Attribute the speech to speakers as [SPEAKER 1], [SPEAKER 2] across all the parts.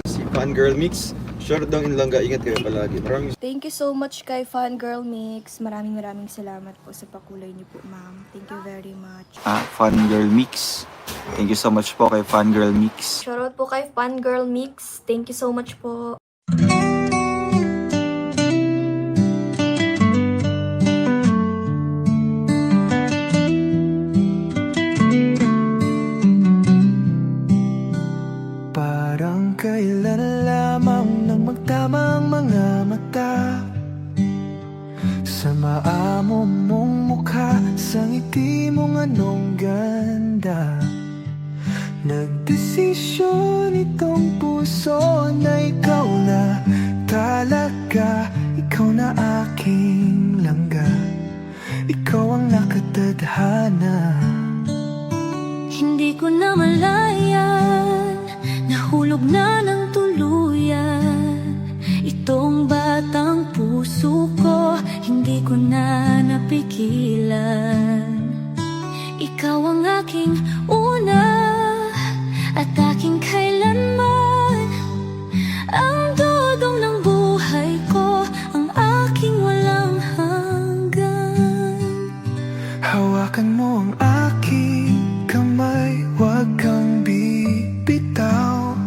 [SPEAKER 1] Si Fangirl Mix. Short daw in Langga. Ingat kayo palagi. Maraming
[SPEAKER 2] Thank you so much kay Fangirl Mix. Maraming salamat po sa pakulay niyo po, ma'am. Thank you very much.
[SPEAKER 3] Fangirl Mix. Thank you so much po kay Fangirl Mix.
[SPEAKER 2] Shoutout po kay Fangirl Mix. Thank you so much po.
[SPEAKER 4] Parang kailan lamang nang magtamang mga mata sa maamo mong mukha, sa ngiti mong anong ganda. Nagdesisyon itong puso na ikaw na talaga. Ikaw na aking langga, ikaw ang nakatadhana.
[SPEAKER 5] Hindi ko na malayan, nahulog na ng tuluyan itong batang puso ko, hindi ko na napigilan. Ikaw ang aking una at aking kailanman, ang dudong ng buhay ko, ang aking walang hanggan.
[SPEAKER 4] Hawakan mo ang aking kamay, huwag kang bibitaw.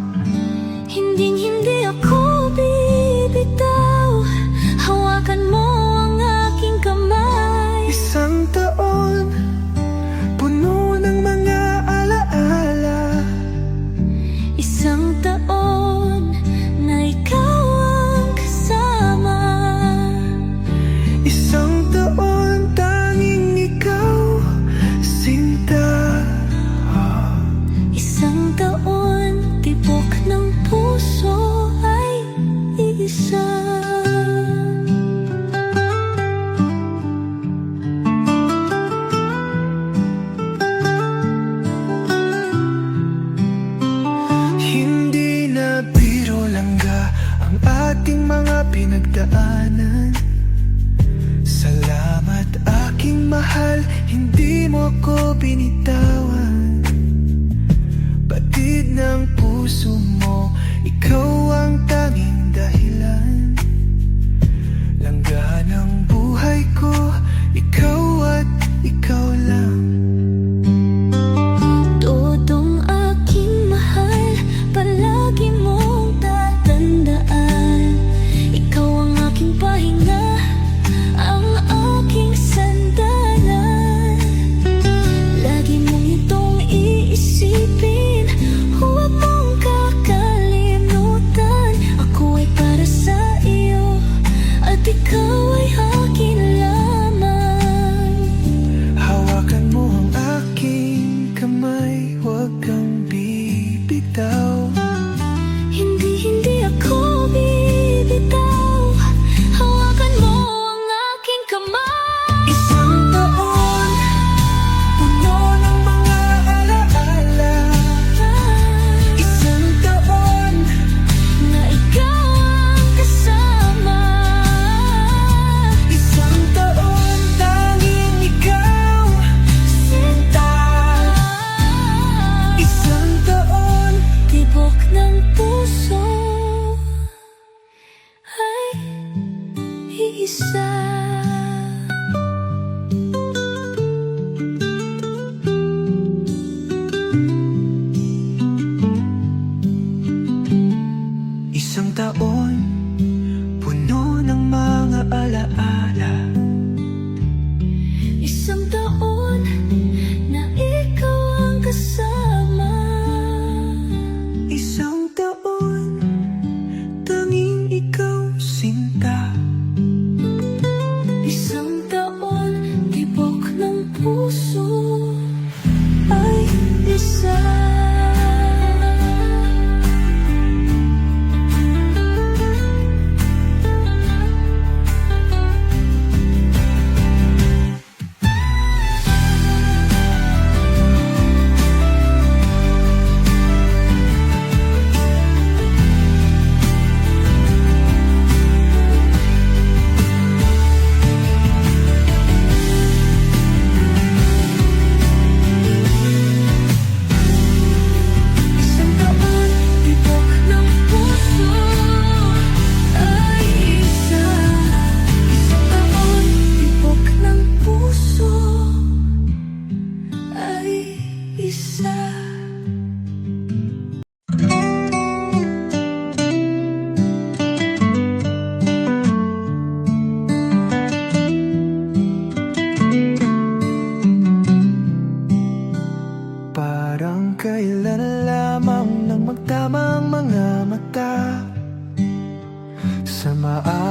[SPEAKER 5] Hinding-hindi ako bibitaw, hawakan mo ang aking kamay.
[SPEAKER 4] Isang taon, puno ng mga alaala.
[SPEAKER 5] Isang taon na ikaw ang kasama.
[SPEAKER 4] Isang taon, tanging ikaw, sinta.
[SPEAKER 5] Isang taon, tibok ng puso ay isa.
[SPEAKER 4] Hindi na biro langga ang ating mga pinagdaanan. Salamat aking mahal, hindi mo ko binitawan. Batid ng puso mo, ikaw ang tanging dahilan. Langga ng buhay ko, ikaw at ikaw lang.
[SPEAKER 5] Todong aking mahal, palagi mong tatandaan. Ikaw ang aking pahinga, ang aking sandalan. Lagi mong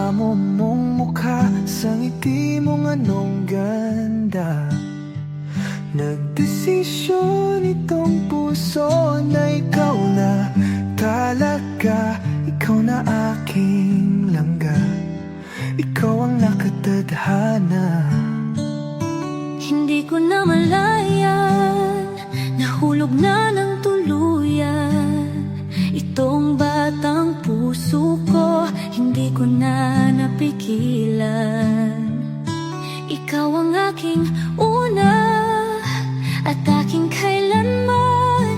[SPEAKER 4] amo mong mukha sa ngiti mong anong ganda. Nagdesisyon itong puso na ikaw na talaga. Ikaw na aking langga, ikaw ang nakatadhana.
[SPEAKER 5] Hindi ko na malayan, nahulog na ng tuluyan itong batang puso ko, hindi ko na napigilan. Ikaw ang aking una at aking kailanman,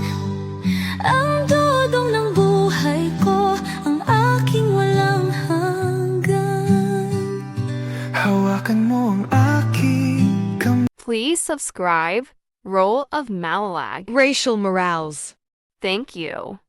[SPEAKER 5] ang dudong ng buhay ko, ang aking walang hanggan.
[SPEAKER 4] Hawakan mo ang aking kamay.
[SPEAKER 6] Please subscribe Role of Malalag.
[SPEAKER 7] Racial Morales.
[SPEAKER 6] Thank you.